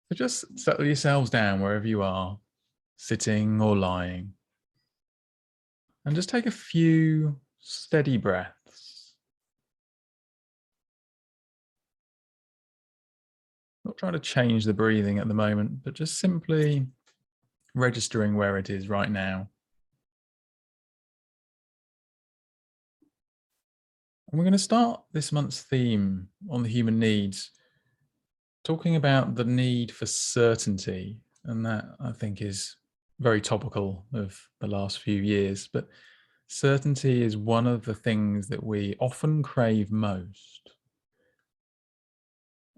So just settle yourselves down wherever you are, sitting or lying, and just take a few steady breaths. Not trying to change the breathing at the moment, but just simply registering where it is right now. And we're going to start this month's theme on the human needs, talking about the need for certainty. And that, I think, is very topical of the last few years. But certainty is one of the things that we often crave most.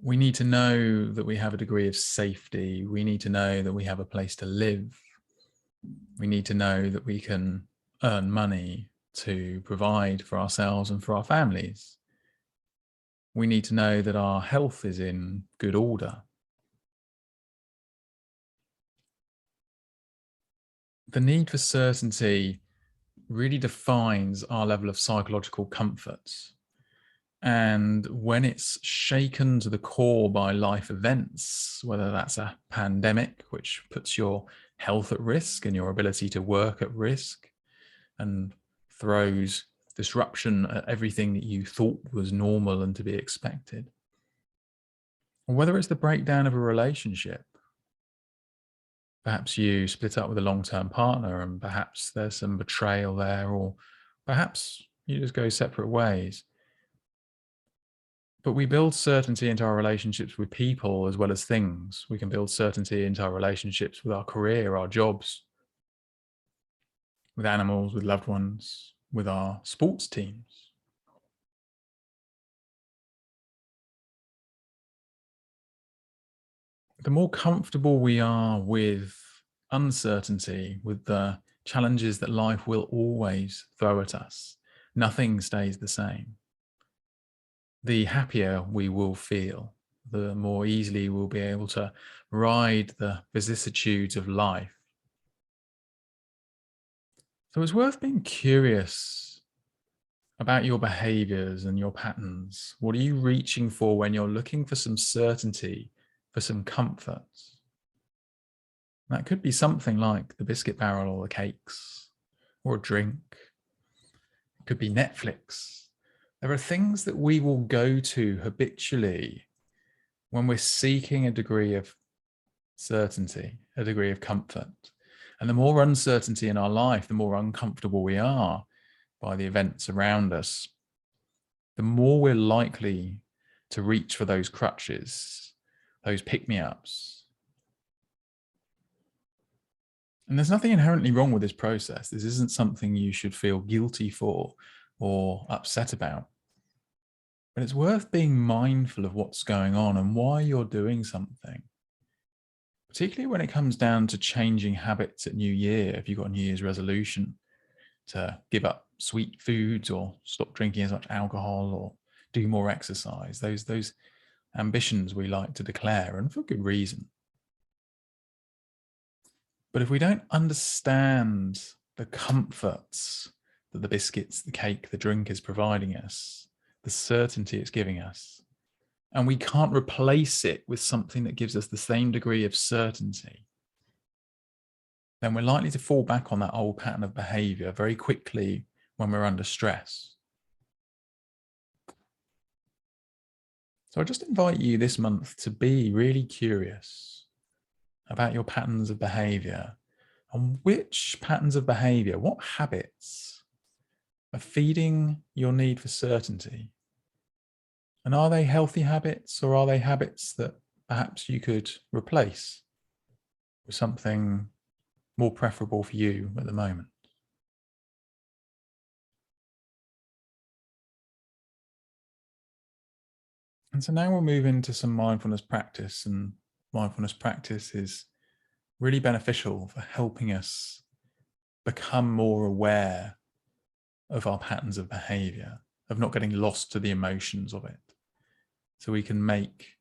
We need to know that we have a degree of safety. We need to know that we have a place to live. We need to know that we can earn money to provide for ourselves and for our families. We need to know that our health is in good order. The need for certainty really defines our level of psychological comfort. And when it's shaken to the core by life events, whether that's a pandemic, which puts your health at risk and your ability to work at risk and throws disruption at everything that you thought was normal and to be expected, or whether it's the breakdown of a relationship. Perhaps you split up with a long-term partner and perhaps there's some betrayal there, or perhaps you just go separate ways. But we build certainty into our relationships with people as well as things. We can build certainty into our relationships with our career, our jobs, with animals, with loved ones, with our sports teams. The more comfortable we are with uncertainty, with the challenges that life will always throw at us, nothing stays the same, the happier we will feel, the more easily we'll be able to ride the vicissitudes of life. So it's worth being curious about your behaviors and your patterns. What are you reaching for when you're looking for some certainty, for some comfort? That could be something like the biscuit barrel or the cakes or a drink. It could be Netflix. There are things that we will go to habitually when we're seeking a degree of certainty, a degree of comfort. And the more uncertainty in our life, the more uncomfortable we are by the events around us, the more we're likely to reach for those crutches, those pick-me-ups. And there's nothing inherently wrong with this process. This isn't something you should feel guilty for or upset about. But it's worth being mindful of what's going on and why you're doing something. Particularly when it comes down to changing habits at New Year. If you've got a New Year's resolution to give up sweet foods or stop drinking as much alcohol or do more exercise, those ambitions we like to declare, and for good reason. But if we don't understand the comforts that the biscuits, the cake, the drink is providing us, the certainty it's giving us, and we can't replace it with something that gives us the same degree of certainty, then we're likely to fall back on that old pattern of behavior very quickly when we're under stress. So I just invite you this month to be really curious about your patterns of behavior, and which patterns of behavior, what habits are feeding your need for certainty. And are they healthy habits, or are they habits that perhaps you could replace with something more preferable for you at the moment? And so now we'll move into some mindfulness practice, and mindfulness practice is really beneficial for helping us become more aware of our patterns of behavior, of not getting lost to the emotions of it. So we can make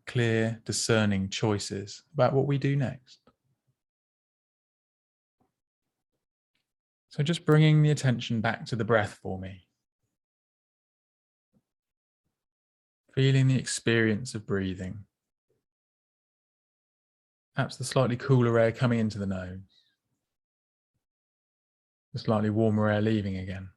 clear, discerning choices about what we do next. So just bringing the attention back to the breath for me. Feeling the experience of breathing. Perhaps the slightly cooler air coming into the nose, the slightly warmer air leaving again.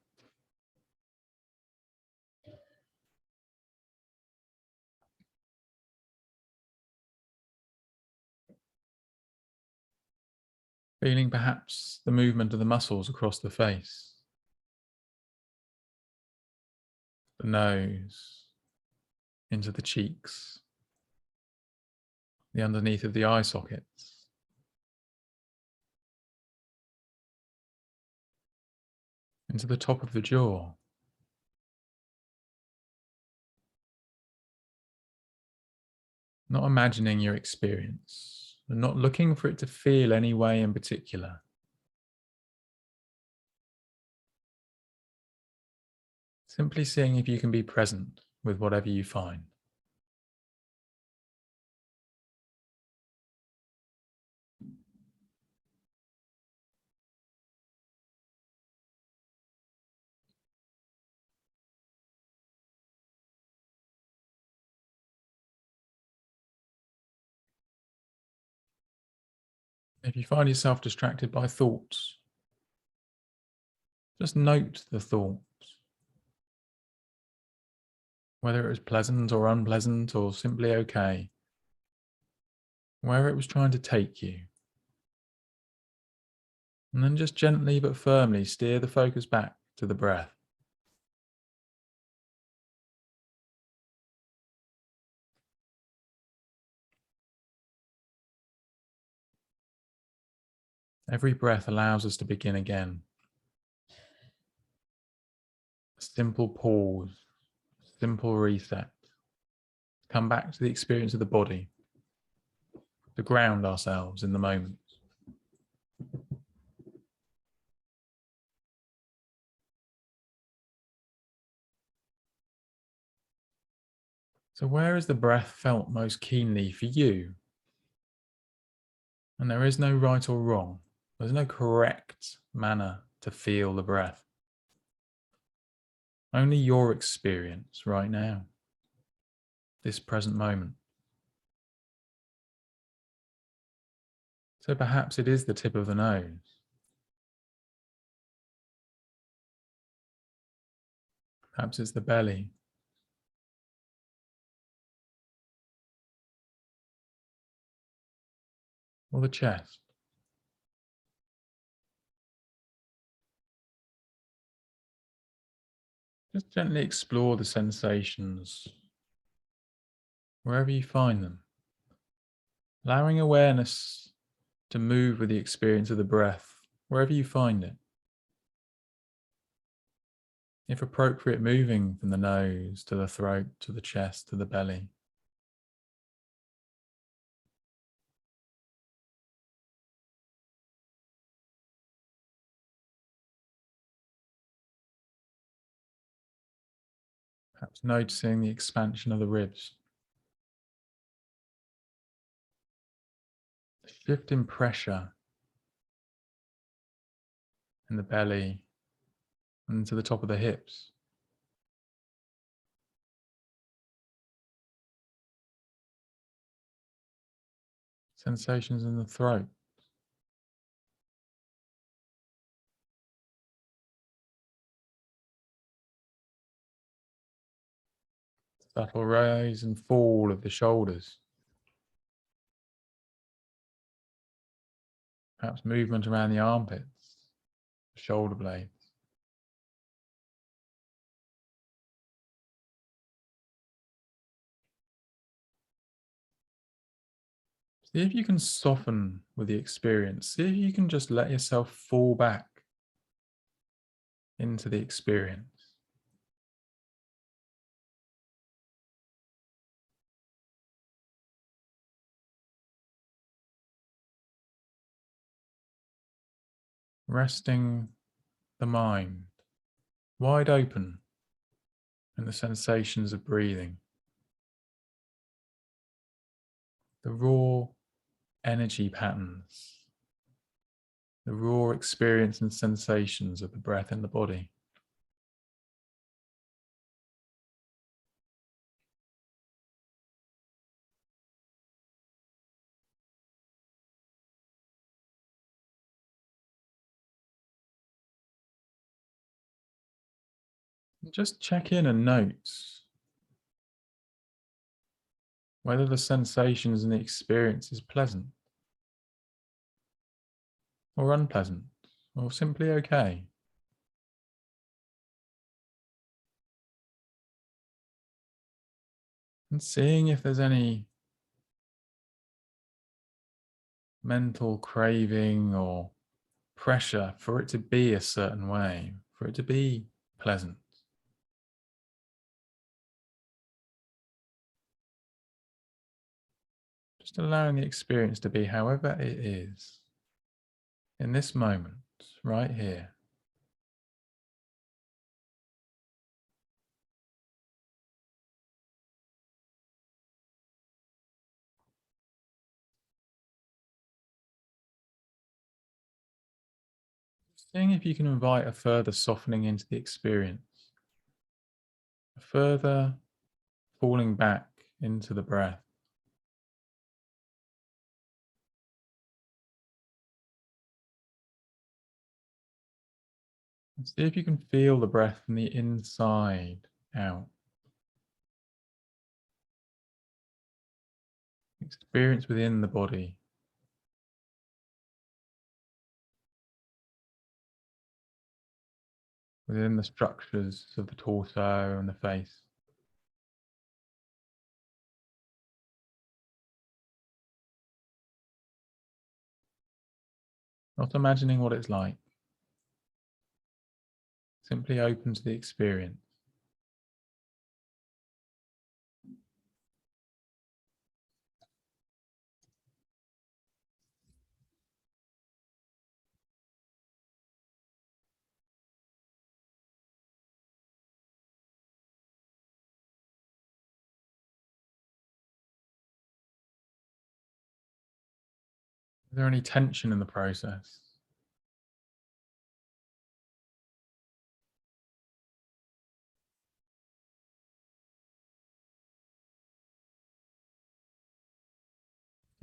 Feeling perhaps the movement of the muscles across the face, the nose, into the cheeks, the underneath of the eye sockets, into the top of the jaw. Not imagining your experience, and not looking for it to feel any way in particular. Simply seeing if you can be present with whatever you find. If you find yourself distracted by thoughts, just note the thought, whether it was pleasant or unpleasant or simply okay, where it was trying to take you. And then just gently but firmly steer the focus back to the breath. Every breath allows us to begin again. A simple pause, simple reset. Come back to the experience of the body, to ground ourselves in the moment. So where is the breath felt most keenly for you? And there is no right or wrong. There's no correct manner to feel the breath. Only your experience right now, this present moment. So perhaps it is the tip of the nose. Perhaps it's the belly. Or the chest. Just gently explore the sensations wherever you find them, allowing awareness to move with the experience of the breath wherever you find it. If appropriate, moving from the nose to the throat, to the chest, to the belly. Perhaps noticing the expansion of the ribs. The shift in pressure in the belly and to the top of the hips. Sensations in the throat. Subtle rise and fall of the shoulders. Perhaps movement around the armpits, the shoulder blades. See if you can soften with the experience. See if you can just let yourself fall back into the experience. Resting the mind wide open in the sensations of breathing. The raw energy patterns, the raw experience and sensations of the breath in the body. Just check in and note whether the sensations and the experience is pleasant or unpleasant or simply okay. And seeing if there's any mental craving or pressure for it to be a certain way, for it to be pleasant. Just allowing the experience to be however it is in this moment, right here. Seeing if you can invite a further softening into the experience, a further falling back into the breath. And see if you can feel the breath from the inside out. Experience within the body. Within the structures of the torso and the face. Not imagining what it's like. Simply open to the experience. Is there any tension in the process?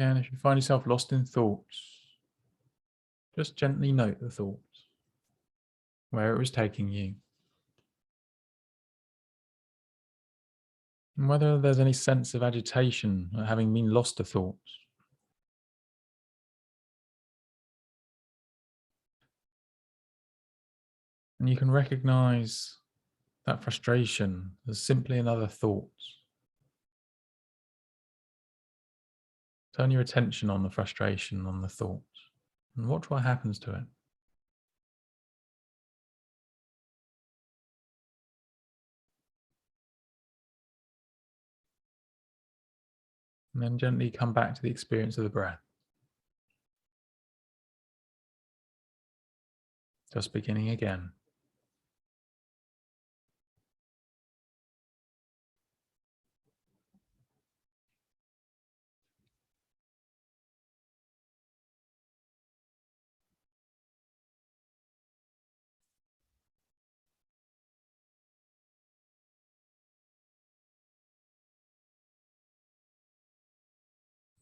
And if you find yourself lost in thoughts, just gently note the thoughts, where it was taking you, and whether there's any sense of agitation at having been lost to thoughts. And you can recognize that frustration as simply another thought. Turn your attention on the frustration, on the thought, and watch what happens to it. And then gently come back to the experience of the breath. Just beginning again.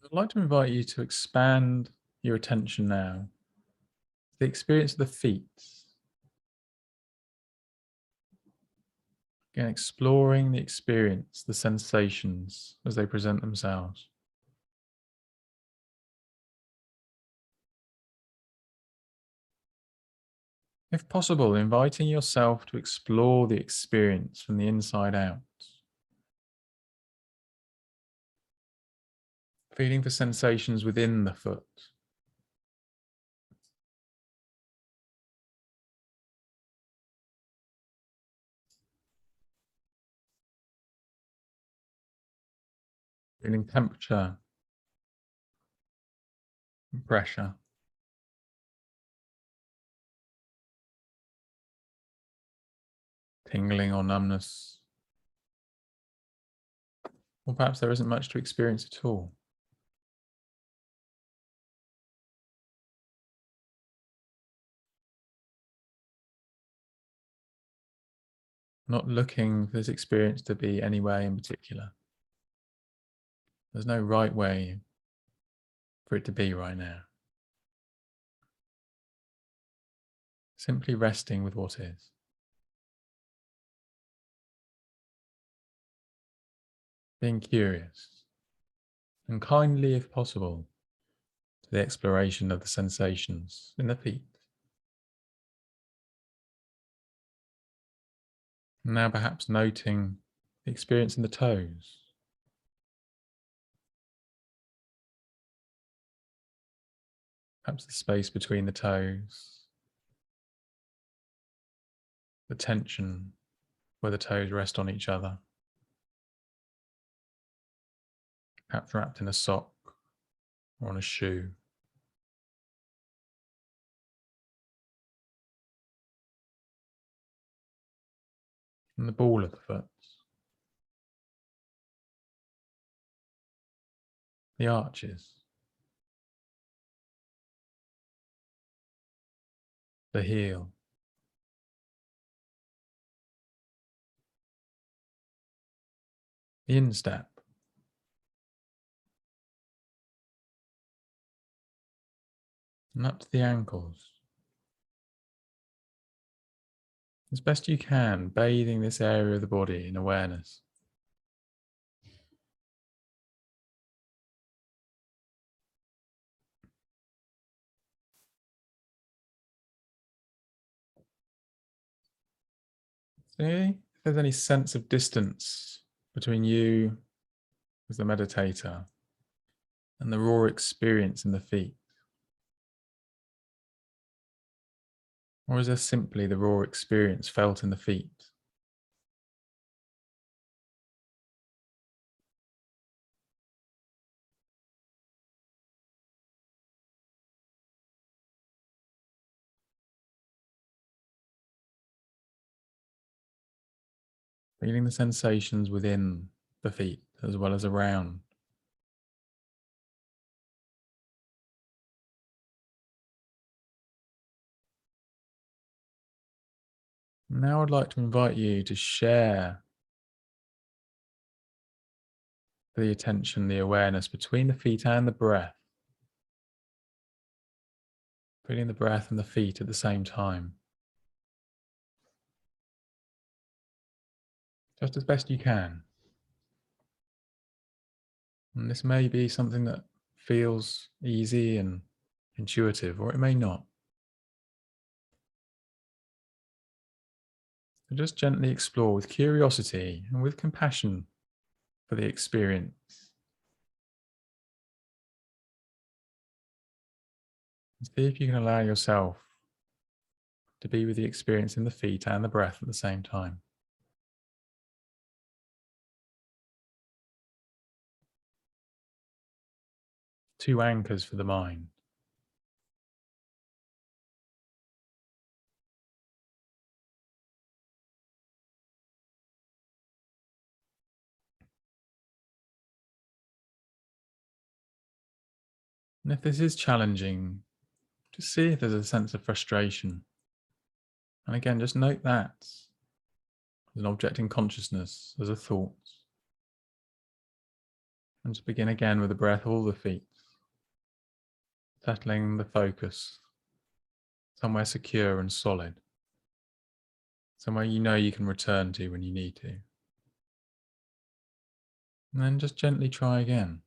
I'd like to invite you to expand your attention now to the experience of the feet. Again, exploring the experience, the sensations as they present themselves. If possible, inviting yourself to explore the experience from the inside out. Feeling for sensations within the foot. Feeling temperature and pressure. Tingling or numbness. Or perhaps there isn't much to experience at all. Not looking for this experience to be any way in particular. There's no right way for it to be right now. Simply resting with what is. being curious and kindly, if possible, to the exploration of the sensations in the feet. Now perhaps noting the experience in the toes, perhaps the space between the toes, the tension where the toes rest on each other, perhaps wrapped in a sock or on a shoe. And the ball of the foot, the arches, the heel, the instep, and up to the ankles. As best you can, bathing this area of the body in awareness. See if there's any sense of distance between you as the meditator and the raw experience in the feet. Or is there simply the raw experience felt in the feet? Feeling the sensations within the feet as well as around. Now I'd like to invite you to share the attention, the awareness between the feet and the breath. Feeling the breath and the feet at the same time. Just as best you can. And this may be something that feels easy and intuitive, or it may not. So just gently explore with curiosity and with compassion for the experience. And see if you can allow yourself to be with the experience in the feet and the breath at the same time. Two anchors for the mind. And if this is challenging, just see if there's a sense of frustration. And again, just note that as an object in consciousness, as a thought. And just begin again with the breath, all the feet. Settling the focus somewhere secure and solid. Somewhere you know you can return to when you need to. And then just gently try again.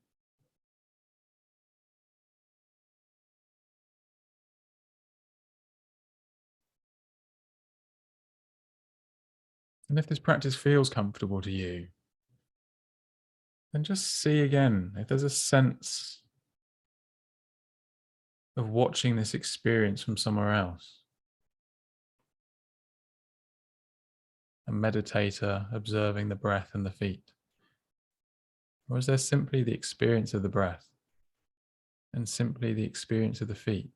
And if this practice feels comfortable to you, then just see again if there's a sense of watching this experience from somewhere else. A meditator observing the breath and the feet. Or is there simply the experience of the breath and simply the experience of the feet?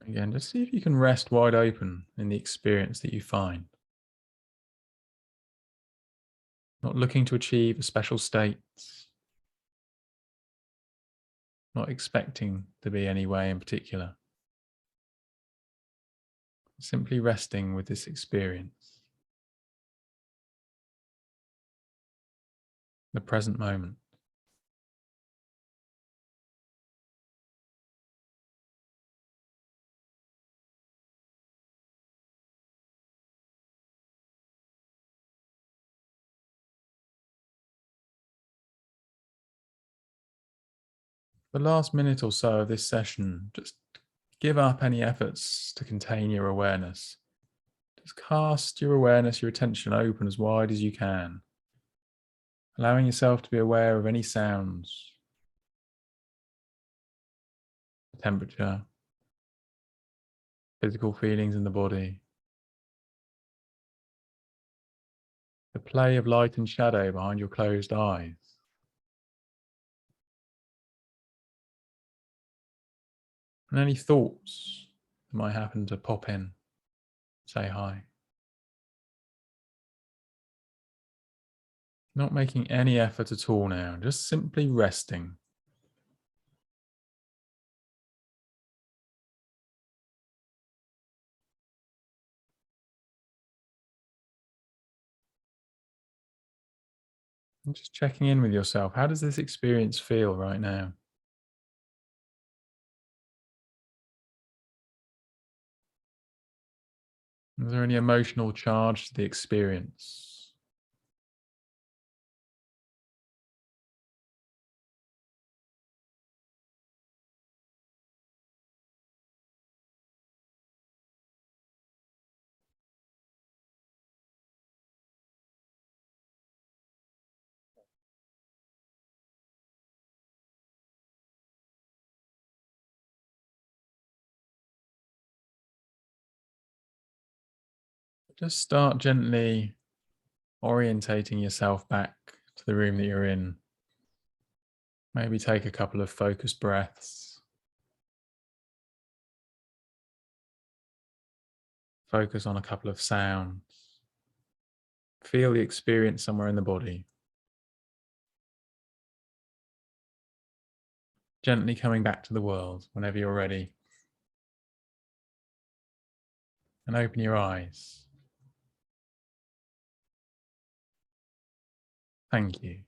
Again, just see if you can rest wide open in the experience that you find. Not looking to achieve a special state, not expecting to be any way in particular. simply resting with this experience, the present moment. The last minute or so of this session, just give up any efforts to contain your awareness. Just cast your awareness, your attention open as wide as you can, allowing yourself to be aware of any sounds, temperature, physical feelings in the body, the play of light and shadow behind your closed eyes, and any thoughts that might happen to pop in, say hi. Not making any effort at all now, just simply resting. And just checking in with yourself. How does this experience feel right now? Is there any emotional charge to the experience? Just start gently orientating yourself back to the room that you're in. Maybe take a couple of focused breaths. Focus on a couple of sounds. Feel the experience somewhere in the body. Gently coming back to the world whenever you're ready. And open your eyes. Thank you.